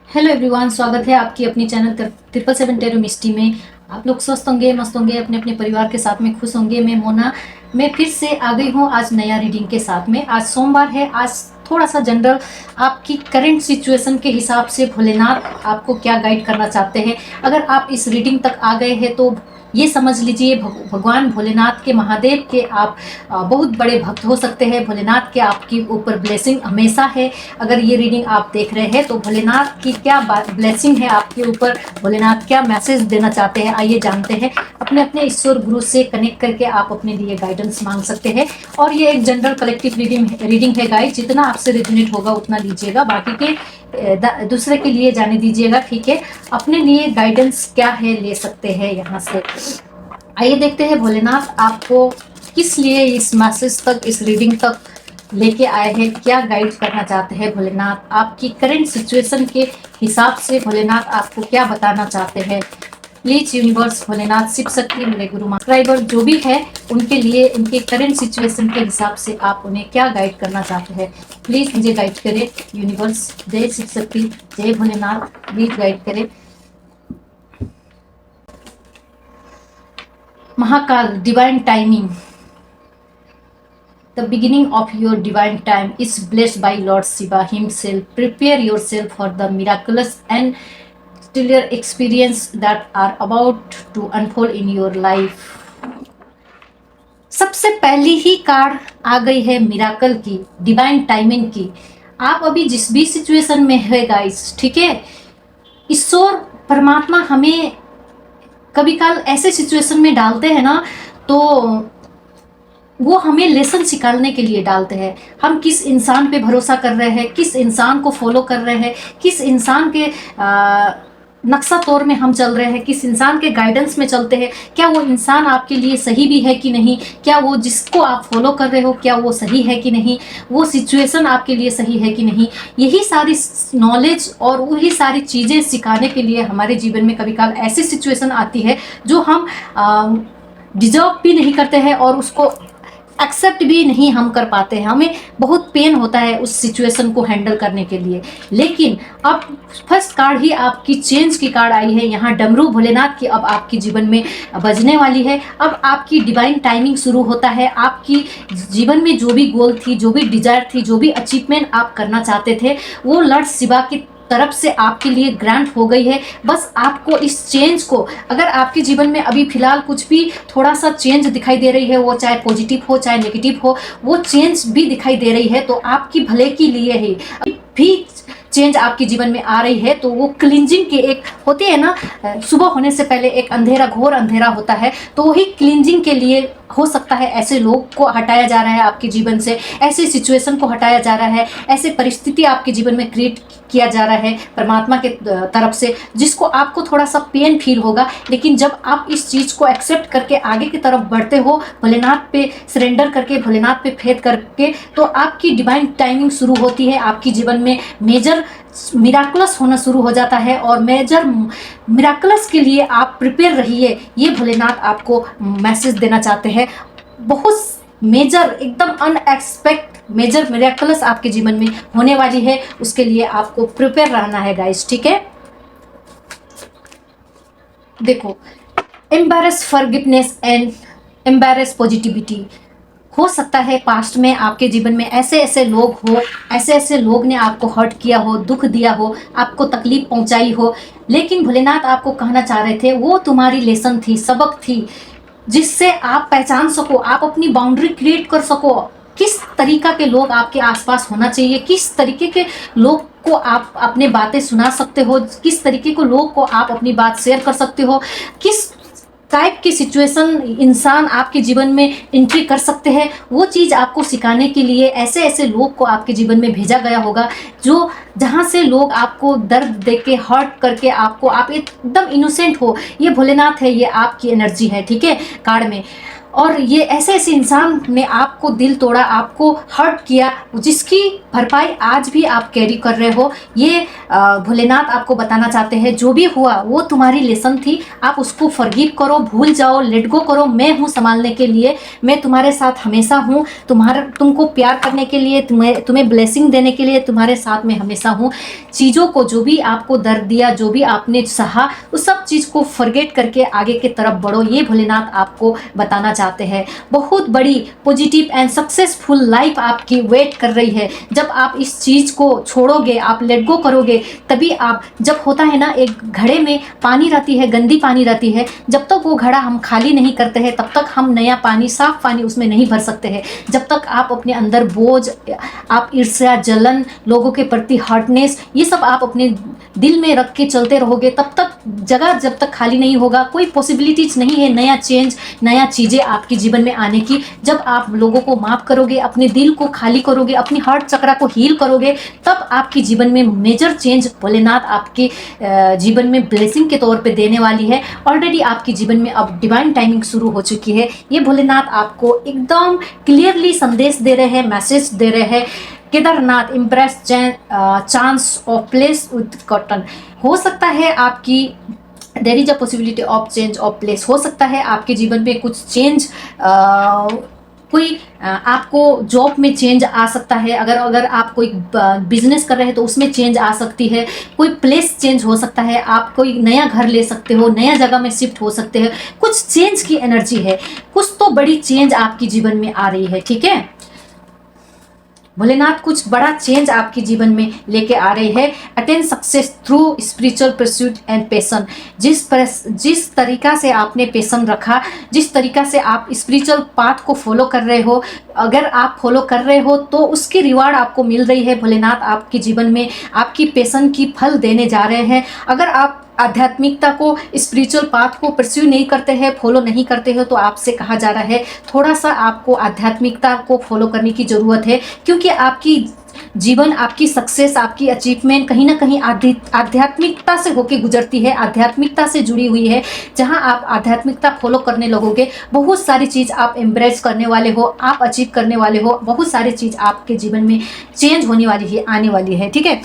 Hello everyone, स्वागत है आपकी अपनी चैनल 777 टेरो मिस्टी में। आप लोग स्वस्थ होंगे, मस्त होंगे, अपने अपने परिवार के साथ में खुश होंगे। मैं मोना, मैं फिर से आ गई हूँ आज नया रीडिंग के साथ में। आज सोमवार है, आज थोड़ा सा जनरल आपकी करंट सिचुएशन के हिसाब से भोलेनाथ आपको क्या गाइड करना चाहते हैं। अगर आप इस रीडिंग तक आ गए हैं तो ये समझ लीजिए भगवान भोलेनाथ के, महादेव के आप बहुत बड़े भक्त हो सकते हैं। भोलेनाथ के आपके ऊपर ब्लेसिंग हमेशा है। अगर ये रीडिंग आप देख रहे हैं तो भोलेनाथ की क्या ब्लेसिंग है आपके ऊपर, भोलेनाथ क्या मैसेज देना चाहते हैं, आइए जानते हैं। अपने अपने ईश्वर गुरु से कनेक्ट करके आप अपने लिए गाइडेंस मांग सकते हैं। और ये एक जनरल कलेक्टिव रीडिंग है गाइस, जितना आपसे रेजोनेट होगा उतना लीजिएगा, बाकी के दूसरे के लिए जाने दीजिएगा, ठीक है। अपने लिए गाइडेंस क्या है ले सकते हैं यहाँ से। आइए देखते हैं भोलेनाथ आपको किस लिए इस मैसेज तक, इस रीडिंग तक लेके आए हैं, क्या गाइड करना चाहते हैं भोलेनाथ आपकी करंट सिचुएशन के हिसाब से। भोलेनाथ आपको क्या बताना चाहते हैं। प्लीज यूनिवर्स, भोलेनाथ, शिव शक्ति, मेरे गुरु सब्सक्राइबर जो भी है उनके लिए, उनके करंट सिचुएशन के हिसाब से आप उन्हें क्या गाइड करना चाहते हैं। प्लीज मुझे गाइड करें यूनिवर्स। जय शिव शक्ति, जय भोलेनाथ, प्लीज गाइड करें। Mahakal, divine timing. The beginning of your divine time is blessed by Lord Shiva himself. Prepare yourself for the miraculous and stellar experience that are about to unfold in your life. सबसे पहली ही card आ गई है miracle की, divine timing की। आप अभी जिस भी सिचुएशन में है गाइस, ठीक है, ईश्वर परमात्मा हमें कभी काल ऐसे सिचुएशन में डालते हैं ना, तो वो हमें लेसन सिखाने के लिए डालते हैं। हम किस इंसान पे भरोसा कर रहे हैं, किस इंसान को फॉलो कर रहे हैं, किस इंसान के नक्शा तौर में हम चल रहे हैं, किस इंसान के गाइडेंस में चलते हैं। क्या वो इंसान आपके लिए सही भी है कि नहीं, क्या वो जिसको आप फॉलो कर रहे हो क्या वो सही है कि नहीं, वो सिचुएशन आपके लिए सही है कि नहीं। यही सारी नॉलेज और वही सारी चीज़ें सिखाने के लिए हमारे जीवन में कभी काल ऐसी सिचुएशन आती है जो हम डिजर्व भी नहीं करते हैं और उसको एक्सेप्ट भी नहीं हम कर पाते हैं। हमें बहुत पेन होता है उस सिचुएशन को हैंडल करने के लिए। लेकिन अब फर्स्ट कार्ड ही आपकी चेंज की कार्ड आई है। यहाँ डमरू भोलेनाथ की अब आपके जीवन में बजने वाली है। अब आपकी डिवाइन टाइमिंग शुरू होता है। आपकी जीवन में जो भी गोल थी, जो भी डिजायर थी, जो भी अचीवमेंट आप करना चाहते थे, वो लॉर्ड शिवा की तरफ से आपके लिए ग्रांट हो गई है। बस आपको इस चेंज को, अगर आपके जीवन में अभी फिलहाल कुछ भी थोड़ा सा चेंज दिखाई दे रही है, वो चाहे पॉजिटिव हो चाहे नेगेटिव हो, वो चेंज भी दिखाई दे रही है तो आपकी भले के लिए ही भी चेंज आपके जीवन में आ रही है। तो वो क्लींजिंग की एक होती है ना, सुबह होने से पहले एक अंधेरा, घोर अंधेरा होता है, तो वही क्लींजिंग के लिए हो सकता है ऐसे लोग को हटाया जा रहा है आपके जीवन से, ऐसे सिचुएशन को हटाया जा रहा है, ऐसे परिस्थिति आपके जीवन में क्रिएट किया जा रहा है परमात्मा के तरफ से, जिसको आपको थोड़ा सा पेन फील होगा। लेकिन जब आप इस चीज़ को एक्सेप्ट करके आगे की तरफ बढ़ते हो, भोलेनाथ पे सरेंडर करके, भोलेनाथ पे फेथ करके, तो आपकी डिवाइन टाइमिंग शुरू होती है। आपके जीवन में मेजर मिराकुलस होना शुरू हो जाता है और मेजर मिराकुलस के लिए आप प्रिपेयर रहिए। ये भोलेनाथ आपको मैसेज देना चाहते हैं। बहुत मेजर, एकदम अनएक्सपेक्ट मेजर मिराकुलस आपके जीवन में होने वाली है, उसके लिए आपको प्रिपेयर रहना है गाइस, ठीक है। देखो, embarrass forgiveness and embarrass positivity. हो सकता है पास्ट में आपके जीवन में ऐसे ऐसे लोग हो, ऐसे ऐसे लोग ने आपको हर्ट किया हो, दुख दिया हो, आपको तकलीफ पहुंचाई हो, लेकिन भोलेनाथ आपको कहना चाह रहे थे वो तुम्हारी लेसन थी, सबक थी, जिससे आप पहचान सको, आप अपनी बाउंड्री क्रिएट कर सको। किस तरीका के लोग आपके आसपास होना चाहिए, किस तरीके के लोग को आप अपने बातें सुना सकते हो, किस तरीके को लोग को आप अपनी बात शेयर कर सकते हो, किस टाइप की सिचुएशन इंसान आपके जीवन में एंट्री कर सकते हैं, वो चीज़ आपको सिखाने के लिए ऐसे ऐसे लोग को आपके जीवन में भेजा गया होगा, जो जहाँ से लोग आपको दर्द देके, हर्ट करके आपको, आप एकदम इनोसेंट हो। ये भोलेनाथ है, ये आपकी एनर्जी है, ठीक है, कार्ड में। और ये ऐसे ऐसे इंसान ने आपको दिल तोड़ा, आपको हर्ट किया, जिसकी भरपाई आज भी आप कैरी कर रहे हो। ये भोलेनाथ आपको बताना चाहते हैं, जो भी हुआ वो तुम्हारी लेसन थी, आप उसको फॉरगिव करो, भूल जाओ, लेट गो करो। मैं हूँ संभालने के लिए, मैं तुम्हारे साथ हमेशा हूँ, तुमको प्यार करने के लिए, तुम्हें ब्लेसिंग देने के लिए तुम्हारे साथ में हमेशा हूँ। चीज़ों को, जो भी आपको दर्द दिया, जो भी आपने सहा, उस सब चीज़ को फॉरगेट करके आगे की तरफ बढ़ो। ये भोलेनाथ आपको बताना चाहते हैं। बहुत बड़ी पॉजिटिव एंड सक्सेसफुल लाइफ आपकी वेट कर रही है। जब आप इस चीज़ को छोड़ोगे, आप लेट गो करोगे, तभी आप, जब होता है ना, एक घड़े में पानी रहती है, गंदी पानी रहती है, जब तक वो घड़ा हम खाली नहीं करते हैं तब तक हम नया पानी, साफ पानी उसमें नहीं भर सकते हैं। जब तक आप अपने अंदर बोझ, आप ईर्ष्या, जलन, लोगों के प्रति हार्डनेस, ये सब आप अपने दिल में रख के चलते रहोगे, तब तक जगह जब तक खाली नहीं होगा, कोई पॉसिबिलिटीज नहीं है नया चेंज, नया चीज़ें आपके जीवन में आने की। जब आप लोगों को माफ़ करोगे, अपने दिल को खाली करोगे, अपनी हार्ट चक्रा को हील करोगे, तब आपके जीवन में मेजर चेंज भोलेनाथ आपके जीवन में ब्लेसिंग के तौर पे देने वाली है। ऑलरेडी आपके जीवन में अब डिवाइन टाइमिंग शुरू हो चुकी है। ये भोलेनाथ आपको एकदम क्लियरली संदेश दे रहे हैं, मैसेज दे रहे हैं। Kedarnath impress chance of place with cotton. हो सकता है आपकी there is a possibility of change of place. हो सकता है आपके जीवन में कुछ चेंज, कोई आपको जॉब में चेंज आ सकता है। अगर आप कोई बिजनेस कर रहे हैं तो उसमें चेंज आ सकती है। कोई प्लेस चेंज हो सकता है, आप कोई नया घर ले सकते हो, नया जगह में शिफ्ट हो सकते हैं। कुछ चेंज की एनर्जी है, कुछ तो बड़ी चेंज आपके जीवन में आ रही है। ठीक है, भोलेनाथ कुछ बड़ा चेंज आपके जीवन में लेके आ रहे हैं। Attain success through spiritual pursuit and passion. जिस तरीका से आपने पैशन रखा, जिस तरीका से आप स्पिरिचुअल पाथ को फॉलो कर रहे हो, अगर आप फॉलो कर रहे हो तो उसकी रिवार्ड आपको मिल रही है। भोलेनाथ आपके जीवन में आपकी पैशन की फल देने जा रहे हैं। अगर आप आध्यात्मिकता को, स्पिरिचुअल पाथ को परस्यू नहीं करते हैं, फॉलो नहीं करते हो, तो आपसे कहा जा रहा है थोड़ा सा आपको आध्यात्मिकता को फॉलो करने की ज़रूरत है। क्योंकि आपकी जीवन, आपकी सक्सेस, आपकी अचीवमेंट कहीं ना कहीं आध्यात्मिकता से होके गुजरती है, आध्यात्मिकता से जुड़ी हुई है। जहां आप आध्यात्मिकता फॉलो करने लगोगे, बहुत सारी चीज़ आप एम्ब्रेस करने वाले हो, आप अचीव करने वाले हो, बहुत सारी चीज़ आपके जीवन में चेंज होने वाली है, आने वाली है। ठीक है,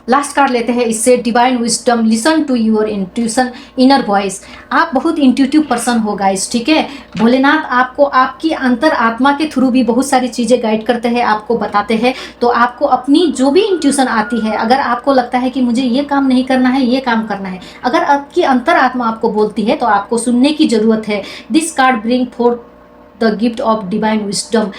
लास्ट कार्ड लेते हैं इससे, divine wisdom. Listen to your intuition, inner voice. आप बहुत इंट्यूटिव पर्सन हो गाइस। ठीक है, भोलेनाथ आपको आपकी अंतर आत्मा के थ्रू भी बहुत सारी चीज़ें गाइड करते हैं, आपको बताते हैं। तो आपको अपनी जो भी इंट्यूशन आती है, अगर आपको लगता है कि मुझे ये काम नहीं करना है, ये काम करना है, अगर आपकी अंतर आत्मा आपको बोलती है तो आपको सुनने की ज़रूरत है। This card bring fourth the gift of divine wisdom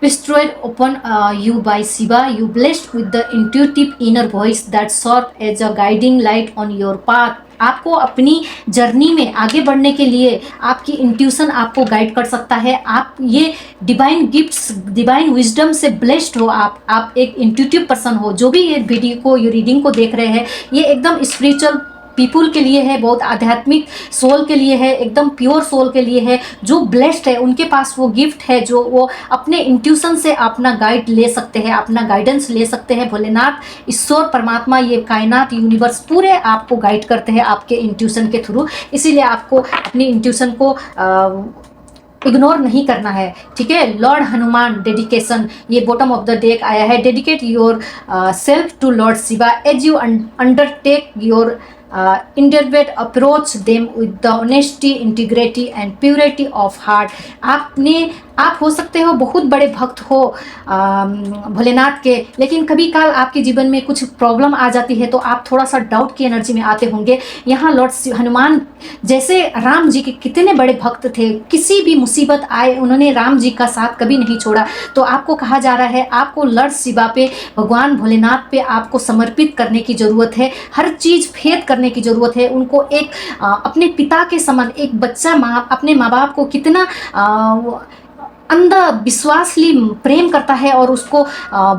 bestowed upon you by Shiva. You blessed with the intuitive inner voice that served as a guiding light on your path. आपको अपनी जर्नी में आगे बढ़ने के लिए आपकी intuition आपको guide कर सकता है। आप ये डिवाइन गिफ्ट्स, डिवाइन विजडम से ब्लेस्ड हो। आप एक इंट्यूटिव पर्सन हो। जो भी ये वीडियो को, ये रीडिंग को देख रहे हैं, ये एकदम स्पिरिचुअल पीपुल के लिए है, बहुत आध्यात्मिक सोल के लिए है, एकदम प्योर सोल के लिए है, जो ब्लेस्ड है, उनके पास वो गिफ्ट है, जो वो अपने इंट्यूशन से अपना गाइड ले सकते हैं, अपना गाइडेंस ले सकते हैं। भोलेनाथ, ईश्वर, परमात्मा, ये कायनात, यूनिवर्स पूरे आपको गाइड करते हैं आपके इंट्यूशन के थ्रू। इसीलिए आपको अपनी इंट्यूशन को इग्नोर नहीं करना है। ठीक है, लॉर्ड हनुमान डेडिकेशन, ये बॉटम ऑफ द डेक आया है। Dedicate yourself to lord Shiva as you undertake your interview approach them with the honesty, integrity and purity of heart. आप हो सकते हो बहुत बड़े भक्त हो भोलेनाथ के, लेकिन कभी काल आपके जीवन में कुछ प्रॉब्लम आ जाती है तो आप थोड़ा सा डाउट की एनर्जी में आते होंगे। यहाँ लॉर्ड हनुमान जैसे राम जी के कितने बड़े भक्त थे, किसी भी मुसीबत आए उन्होंने राम जी का साथ कभी नहीं छोड़ा। तो आपको कहा जा रहा है आपको लॉर्ड शिवा पे, भगवान भोलेनाथ पे आपको समर्पित करने की ज़रूरत है। हर चीज़ फेथ करने की ज़रूरत है। उनको एक अपने पिता के समान, एक बच्चा अपने माँ बाप को कितना अंधा विश्वासली प्रेम करता है और उसको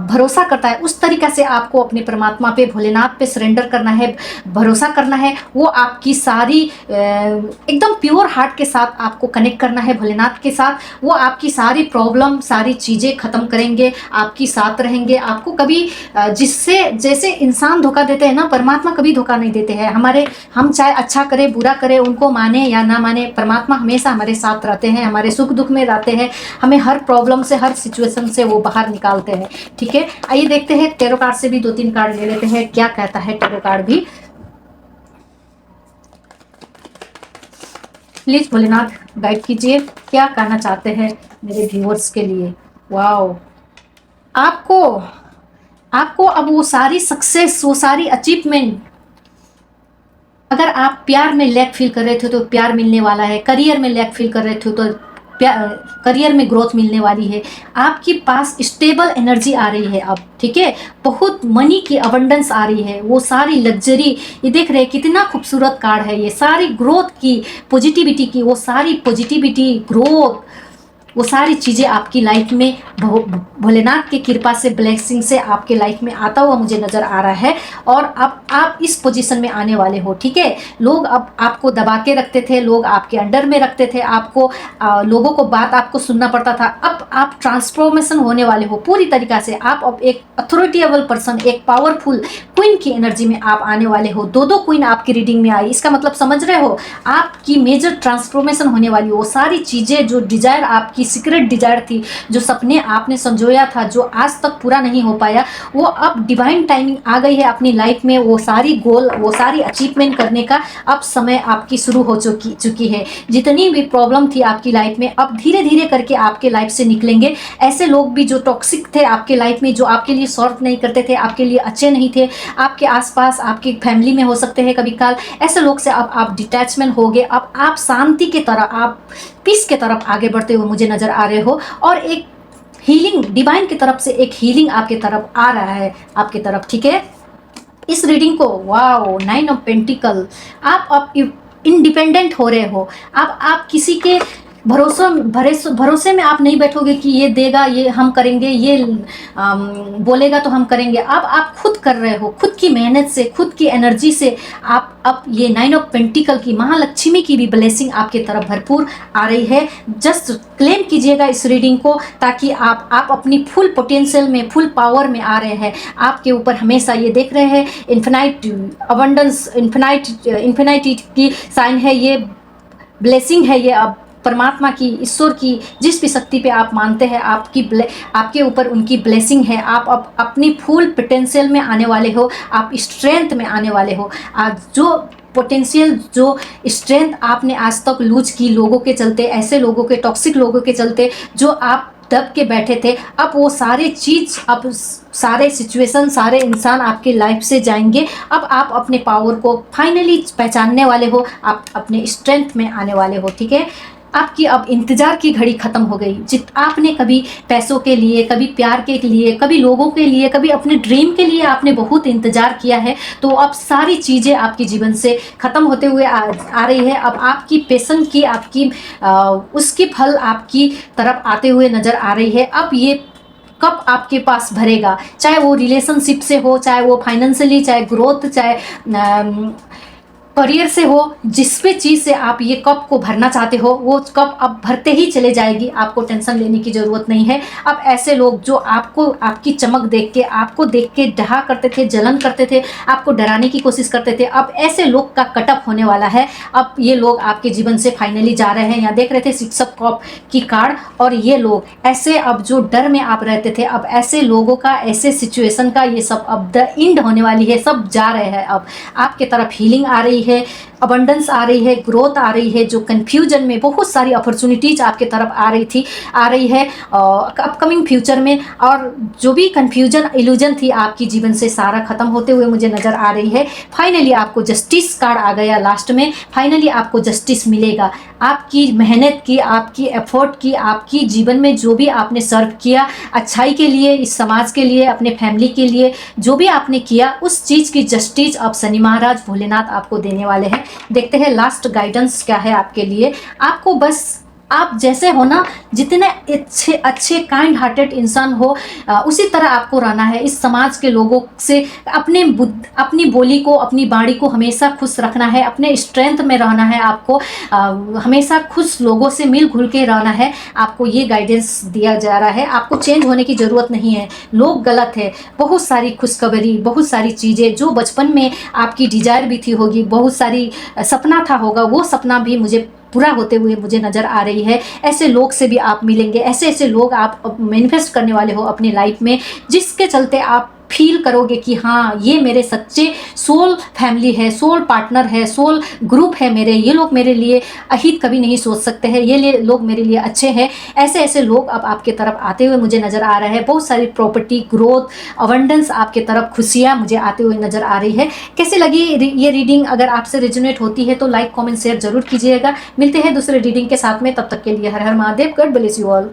भरोसा करता है, उस तरीक़ा से आपको अपने परमात्मा पे, भोलेनाथ पे सरेंडर करना है, भरोसा करना है। वो आपकी सारी एकदम प्योर हार्ट के साथ आपको कनेक्ट करना है भोलेनाथ के साथ। वो आपकी सारी प्रॉब्लम, सारी चीज़ें ख़त्म करेंगे, आपकी साथ रहेंगे। आपको कभी जिससे जैसे इंसान धोखा देते हैं ना, परमात्मा कभी धोखा नहीं देते हैं। हम चाहे अच्छा करें बुरा करें, उनको माने या ना माने, परमात्मा हमेशा हमारे साथ रहते हैं, हमारे सुख दुख में रहते हैं, हमें हर प्रॉब्लम से, हर सिचुएशन से वो बाहर निकालते हैं। ठीक है, आइए देखते हैं टैरो कार्ड से भी 2-3 कार्ड ले लेते हैं, क्या कहता है टैरो कार्ड भी। प्लीज भोलेनाथ गाइड कीजिए, क्या कहना चाहते हैं मेरे व्यूअर्स के लिए। वाओ, आपको अब वो सारी सक्सेस, वो सारी अचीवमेंट, अगर आप प्यार में लैक फील कर रहे थे तो प्यार मिलने वाला है, करियर में लैक फील कर रहे थे तो करियर में ग्रोथ मिलने वाली है। आपके पास स्टेबल एनर्जी आ रही है अब, ठीक है, बहुत मनी की अबंडेंस आ रही है, वो सारी लग्जरी, ये देख रहे हैं कितना खूबसूरत कार्ड है ये, सारी ग्रोथ की, पॉजिटिविटी की, वो सारी पॉजिटिविटी, ग्रोथ, वो सारी चीज़ें आपकी लाइफ में भोलेनाथ की कृपा से, ब्लेसिंग से आपके लाइफ में आता हुआ मुझे नज़र आ रहा है। और अब आप इस पोजीशन में आने वाले हो, ठीक है। लोग अब आपको दबा के रखते थे, लोग आपके अंडर में रखते थे, आपको लोगों को बात आपको सुनना पड़ता था। अब आप ट्रांसफॉर्मेशन होने वाले हो पूरी तरीक़ा से। आप अब एक अथॉरिटेबल पर्सन, एक पावरफुल क्वीन की एनर्जी में आप आने वाले हो। 2 क्वीन आपकी रीडिंग में आई, इसका मतलब समझ रहे हो, आपकी मेजर ट्रांसफॉर्मेशन होने वाली हो। वो सारी चीज़ें, जो डिजायर, आपकी सीक्रेट डिजायर थी, जो सपने आपने संजोया था, जो आज तक पूरा नहीं हो पाया, वो अब डिवाइन टाइमिंग आ गई है अपनी लाइफ में। वो सारी गोल, वो सारी अचीवमेंट करने का अब समय आपकी शुरू हो चुकी है। जितनी भी प्रॉब्लम थी आपकी लाइफ में, अब धीरे धीरे करके आपके लाइफ से निकलेंगे। ऐसे लोग भी जो टॉक्सिक थे आपके लाइफ में, जो आपके लिए सॉर्ट नहीं करते थे, आपके लिए अच्छे नहीं थे, आपके आसपास, आपकी फैमिली में हो सकते हैं कभी काल, ऐसे लोग से अब आप डिटैचमेंट हो गए। अब आप शांति की तरह, आप पीस के तरफ आगे बढ़ते हुए मुझे नज़र आ रहे हो। और एक हीलिंग, डिवाइन की तरफ से एक हीलिंग आपके तरफ आ रहा है, आपके तरफ, ठीक है। इस रीडिंग को, वाओ, 9 ऑफ पेंटिकल, आप इंडिपेंडेंट हो रहे हो। अब आप किसी के भरोसे में आप नहीं बैठोगे कि ये देगा, ये हम करेंगे, ये बोलेगा तो हम करेंगे। अब आप खुद कर रहे हो, खुद की मेहनत से, खुद की एनर्जी से। आप अब ये 9 ऑफ पेंटिकल की, महालक्ष्मी की भी ब्लेसिंग आपके तरफ भरपूर आ रही है। जस्ट क्लेम कीजिएगा इस रीडिंग को, ताकि आप अपनी फुल पोटेंशियल में, फुल पावर में आ रहे हैं। आपके ऊपर हमेशा ये देख रहे हैं इन्फिनाइट अबंडेंस, इन्फिनिटी की साइन है, ये ब्लेसिंग है, ये अब परमात्मा की, ईश्वर की, जिस भी शक्ति पे आप मानते हैं, आपके ऊपर उनकी ब्लेसिंग है। आप अब अपनी फुल पोटेंशियल में आने वाले हो, आप स्ट्रेंथ में आने वाले हो। आज जो पोटेंशियल, जो स्ट्रेंथ आपने आज तक लूज की लोगों के चलते, ऐसे लोगों के, टॉक्सिक लोगों के चलते, जो आप दब के बैठे थे, अब वो सारे चीज़, अब सारे सिचुएशन, सारे इंसान आपके लाइफ से जाएंगे। अब आप अपने पावर को फाइनली पहचानने वाले हो, आप अपने स्ट्रेंथ में आने वाले हो, ठीक है। आपकी अब इंतज़ार की घड़ी ख़त्म हो गई। आपने कभी पैसों के लिए, कभी प्यार के लिए, कभी लोगों के लिए, कभी अपने ड्रीम के लिए आपने बहुत इंतज़ार किया है, तो अब सारी चीज़ें आपके जीवन से ख़त्म होते हुए आ रही है। अब आपकी पैशन की, आपकी उसकी फल आपकी तरफ आते हुए नज़र आ रही है। अब ये कप आपके पास भरेगा, चाहे वो रिलेशनशिप से हो, चाहे वो फाइनेंशियली, चाहे ग्रोथ, चाहे करियर से हो, जिस भी चीज़ से आप ये कप को भरना चाहते हो, वो कप अब भरते ही चले जाएगी। आपको टेंशन लेने की ज़रूरत नहीं है। अब ऐसे लोग जो आपको, आपकी चमक देख के, आपको देख के डहा करते थे, जलन करते थे, आपको डराने की कोशिश करते थे, अब ऐसे लोग का कटअप होने वाला है। अब ये लोग आपके जीवन से फाइनली जा रहे हैं। यहाँ देख रहे थे 6 ऑफ कप की कार्ड, और ये लोग ऐसे, अब जो डर में आप रहते थे, अब ऐसे लोगों का, ऐसे सिचुएशन का, ये सब अब द एंड होने वाली है। सब जा रहे हैं। अब आपके तरफ हीलिंग आ रही है, अबंडेंस आ रही है, ग्रोथ आ रही है। जो कंफ्यूजन में बहुत सारी अपॉर्चुनिटीज आपके तरफ आ रही है अपकमिंग फ्यूचर में। और जो भी कंफ्यूजन, इल्यूजन थी आपकी जीवन से, सारा खत्म होते हुए मुझे नज़र आ रही है। फाइनली आपको जस्टिस कार्ड आ गया लास्ट में। फाइनली आपको जस्टिस मिलेगा। आपकी मेहनत की, आपकी एफर्ट की, आपकी जीवन में जो भी आपने सर्व किया अच्छाई के लिए, इस समाज के लिए, अपने फैमिली के लिए, जो भी आपने किया, उस चीज़ की जस्टिस अब शनि महाराज, भोलेनाथ आपको देने वाले हैं। देखते हैं लास्ट गाइडेंस क्या है आपके लिए। आपको बस आप जैसे हो ना, जितने अच्छे अच्छे काइंड हार्टेड इंसान हो, उसी तरह आपको रहना है। इस समाज के लोगों से अपनी बोली को, अपनी बाणी को हमेशा खुश रखना है, अपने स्ट्रेंथ में रहना है आपको, हमेशा खुश लोगों से मिल घुल के रहना है। आपको ये गाइडेंस दिया जा रहा है। आपको चेंज होने की ज़रूरत नहीं है। लोग गलत है, बहुत सारी खुशखबरी, बहुत सारी चीज़ें जो बचपन में आपकी डिजायर भी थी होगी, बहुत सारी सपना था होगा, वो सपना भी मुझे पूरा होते हुए मुझे नज़र आ रही है। ऐसे लोग से भी आप मिलेंगे, ऐसे ऐसे लोग आप मैनिफेस्ट करने वाले हो अपनी लाइफ में, जिसके चलते आप फील करोगे कि हाँ, ये मेरे सच्चे सोल फैमिली है, सोल पार्टनर है, सोल ग्रुप है मेरे। ये लोग मेरे लिए अहित कभी नहीं सोच सकते हैं, ये लोग मेरे लिए अच्छे हैं। ऐसे ऐसे लोग अब आपके तरफ आते हुए मुझे नज़र आ रहे हैं। बहुत सारी प्रॉपर्टी, ग्रोथ, अबंडेंस आपके तरफ, खुशियाँ मुझे आते हुए नज़र आ रही है। कैसे लगी ये रीडिंग? अगर आपसे रेजोनेट होती है तो लाइक कमेंट शेयर जरूर कीजिएगा। मिलते हैं दूसरे रीडिंग के साथ में, तब तक के लिए Har Har Mahadev. God bless you all.